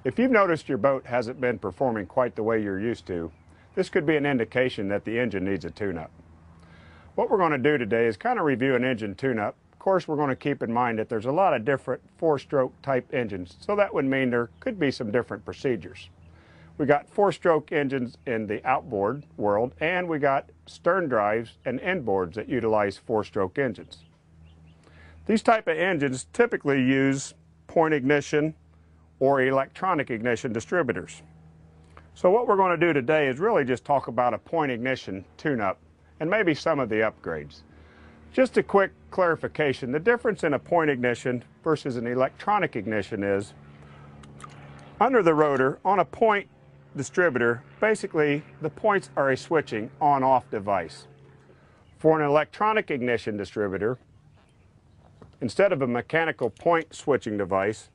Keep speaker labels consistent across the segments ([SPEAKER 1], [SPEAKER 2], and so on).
[SPEAKER 1] If you've noticed your boat hasn't been performing quite the way you're used to, this could be an indication that the engine needs a tune-up. What we're going to do today is kind of review an engine tune-up. Of course, we're going to keep in mind that there's a lot of different four-stroke type engines, so that would mean there could be some different procedures. We got four-stroke engines in the outboard world, and we got stern drives and inboards that utilize four-stroke engines. These type of engines typically use point ignition or electronic ignition distributors. So what we're going to do today is really just talk about a point ignition tune-up and maybe some of the upgrades. Just a quick clarification, the difference in a point ignition versus an electronic ignition is, under the rotor, on a point distributor, basically the points are a switching on-off device. For an electronic ignition distributor, instead of a mechanical point switching device,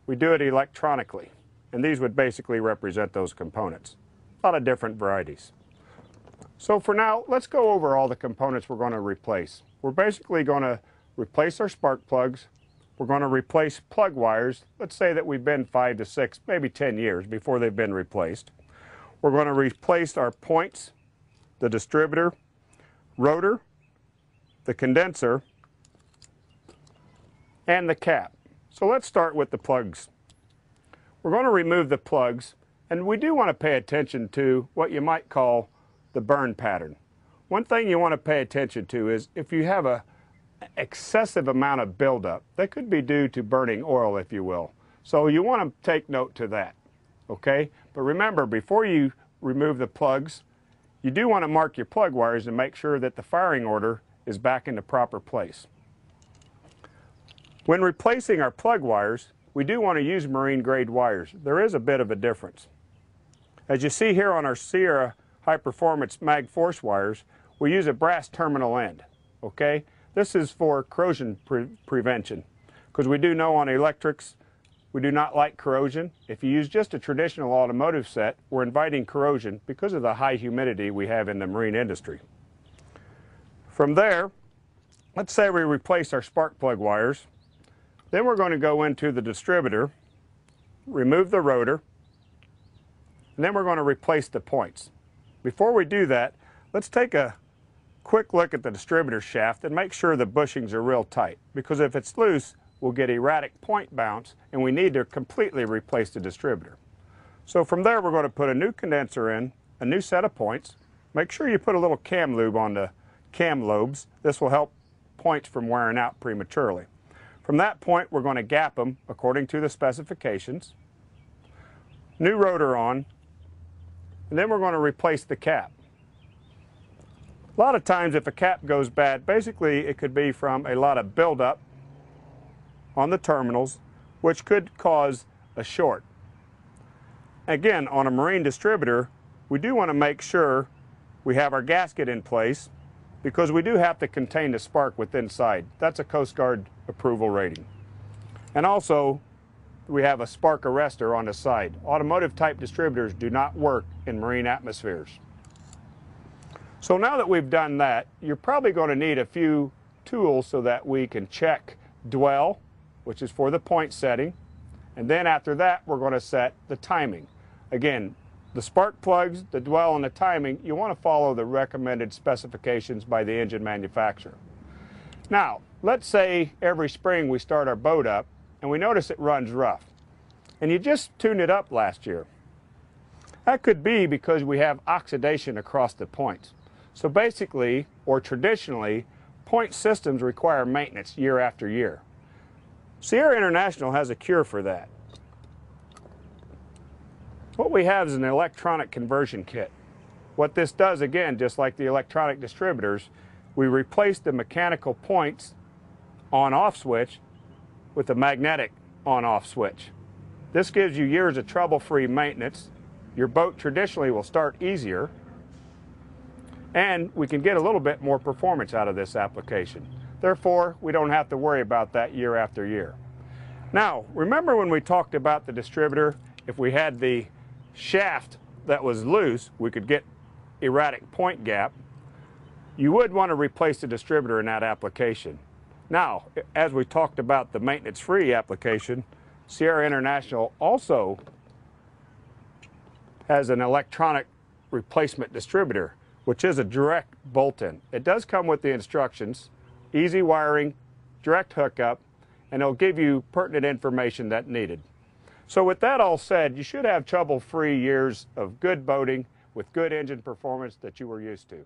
[SPEAKER 1] we do it electronically, and these would basically represent those components. A lot of different varieties. So for now, let's go over all the components we're going to replace. We're basically going to replace our spark plugs. We're going to replace plug wires. Let's say that we've been 5 to 6, maybe 10 years before they've been replaced. We're going to replace our points, the distributor, rotor, the condenser, and the cap. So let's start with the plugs. We're going to remove the plugs, and we do want to pay attention to what you might call the burn pattern. One thing you want to pay attention to is if you have an excessive amount of buildup, that could be due to burning oil, if you will. So you want to take note to that, okay? But remember, before you remove the plugs, you do want to mark your plug wires and make sure that the firing order is back in the proper place. When replacing our plug wires, we do want to use marine grade wires. There is a bit of a difference. As you see here on our Sierra high performance mag force wires, we use a brass terminal end, okay? This is for corrosion prevention, because we do know on electrics we do not like corrosion. If you use just a traditional automotive set, we're inviting corrosion because of the high humidity we have in the marine industry. From there, let's say we replace our spark plug wires. Then we're going to go into the distributor, remove the rotor, and then we're going to replace the points. Before we do that, let's take a quick look at the distributor shaft and make sure the bushings are real tight, because if it's loose, we'll get erratic point bounce, and we need to completely replace the distributor. So from there, we're going to put a new condenser in, a new set of points. Make sure you put a little cam lube on the cam lobes. This will help points from wearing out prematurely. From that point, we're going to gap them according to the specifications. New rotor on, and then we're going to replace the cap. A lot of times if a cap goes bad, basically it could be from a lot of buildup on the terminals, which could cause a short. Again, on a marine distributor, we do want to make sure we have our gasket in place, because we do have to contain the spark within inside. That's a Coast Guard approval rating. And also, we have a spark arrestor on the side. Automotive type distributors do not work in marine atmospheres. So now that we've done that, you're probably going to need a few tools so that we can check dwell, which is for the point setting. And then after that, we're going to set the timing. Again, the spark plugs, the dwell, and the timing, you want to follow the recommended specifications by the engine manufacturer. Now, let's say every spring we start our boat up and we notice it runs rough, and you just tuned it up last year. That could be because we have oxidation across the points. So basically, or traditionally, point systems require maintenance year after year. Sierra International has a cure for that. What we have is an electronic conversion kit. What this does, again, just like the electronic distributors, we replace the mechanical points on-off switch with a magnetic on-off switch. This gives you years of trouble-free maintenance. Your boat traditionally will start easier, and we can get a little bit more performance out of this application. Therefore, we don't have to worry about that year after year. Now, remember when we talked about the distributor, if we had the shaft that was loose, we could get erratic point gap. You would want to replace the distributor in that application. Now, as we talked about the maintenance-free application, Sierra International also has an electronic replacement distributor, which is a direct bolt-in. It does come with the instructions, easy wiring, direct hookup, and it'll give you pertinent information that's needed. So with that all said, you should have trouble-free years of good boating with good engine performance that you were used to.